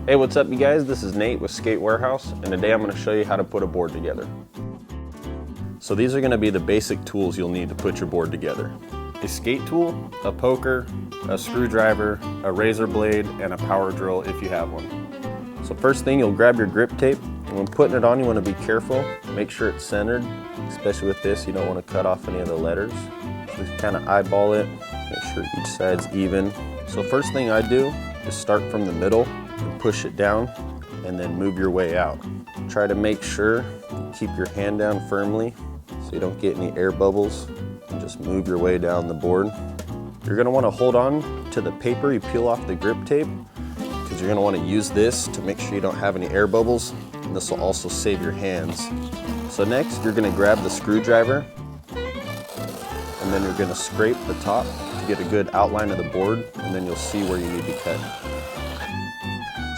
Hey, what's up you guys? This is Nate with Skate Warehouse, and today I'm going to show you how to put a board together. So these are going to be the basic tools you'll need to put your board together. A skate tool, a poker, a screwdriver, a razor blade, and a power drill if you have one. So first thing, you'll grab your grip tape, and when putting it on you want to be careful. Make sure it's centered, especially with this, you don't want to cut off any of the letters. So just kind of eyeball it, make sure each side's even. So first thing I do is start from the middle and push it down and then move your way out. Try to make sure you keep your hand down firmly so you don't get any air bubbles, and just move your way down the board. You're going to want to hold on to the paper you peel off the grip tape, because you're going to want to use this to make sure you don't have any air bubbles, and this will also save your hands. So next you're going to grab the screwdriver, and then you're going to scrape the top to get a good outline of the board, and then you'll see where you need to cut.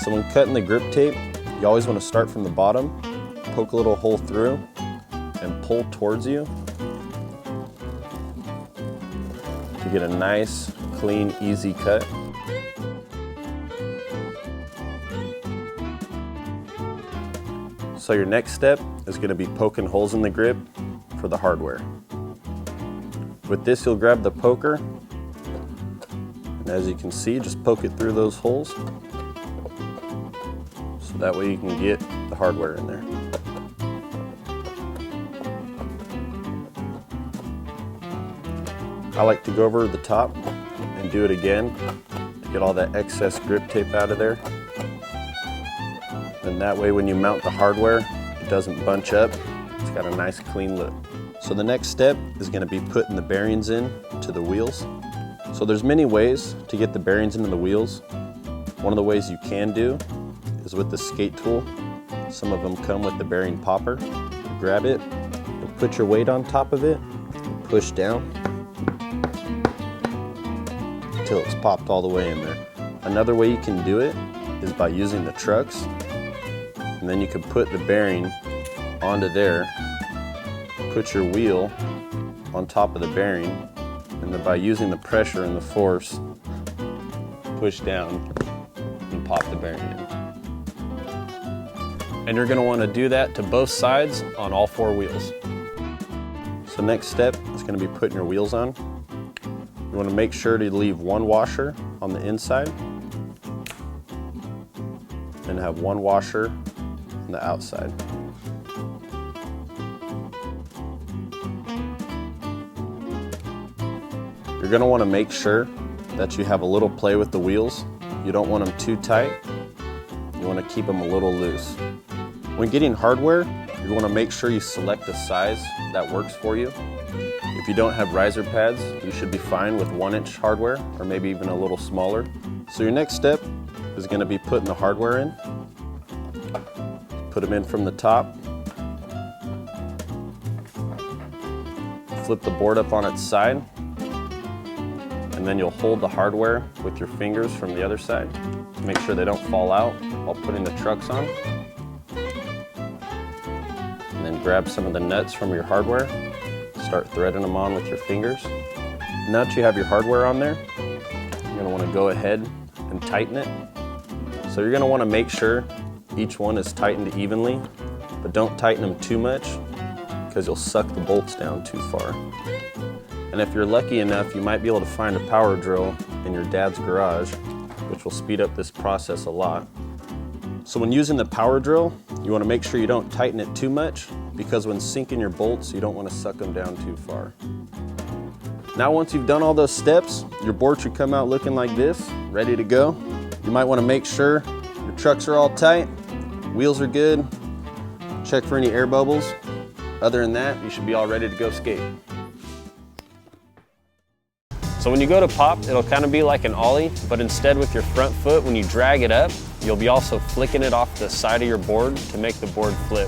So when cutting the grip tape, you always want to start from the bottom, poke a little hole through, and pull towards you to get a nice, clean, easy cut. So your next step is going to be poking holes in the grip for the hardware. With this, you'll grab the poker, and as you can see, just poke it through those holes, so that way you can get the hardware in there. I like to go over the top and do it again to get all that excess grip tape out of there. And that way when you mount the hardware, it doesn't bunch up. It's got a nice clean look. So the next step is going to be putting the bearings in to the wheels. So there's many ways to get the bearings into the wheels. One of the ways you can do is with the skate tool. Some of them come with the bearing popper. You grab it, and put your weight on top of it, and push down until it's popped all the way in there. Another way you can do it is by using the trucks, and then you can put the bearing onto there, put your wheel on top of the bearing, and then by using the pressure and the force, push down and pop the bearing in. And you're going to want to do that to both sides on all four wheels. So next step is going to be putting your wheels on. You want to make sure to leave one washer on the inside and have one washer on the outside. You're going to want to make sure that you have a little play with the wheels. You don't want them too tight. You want to keep them a little loose. When getting hardware, you want to make sure you select a size that works for you. If you don't have riser pads, you should be fine with 1-inch hardware, or maybe even a little smaller. So your next step is going to be putting the hardware in. Put them in from the top. Flip the board up on its side, and then you'll hold the hardware with your fingers from the other side to make sure they don't fall out while putting the trucks on. And then grab some of the nuts from your hardware, start threading them on with your fingers. Now that you have your hardware on there, you're going to want to go ahead and tighten it. So you're going to want to make sure each one is tightened evenly, but don't tighten them too much because you'll suck the bolts down too far. And if you're lucky enough, you might be able to find a power drill in your dad's garage, which will speed up this process a lot. So when using the power drill, you want to make sure you don't tighten it too much, because when sinking your bolts, you don't want to suck them down too far. Now once you've done all those steps, your board should come out looking like this, ready to go. You might want to make sure your trucks are all tight, wheels are good, check for any air bubbles. Other than that, you should be all ready to go skate. So when you go to pop, it'll kind of be like an ollie, but instead with your front foot, when you drag it up, you'll be also flicking it off the side of your board to make the board flip.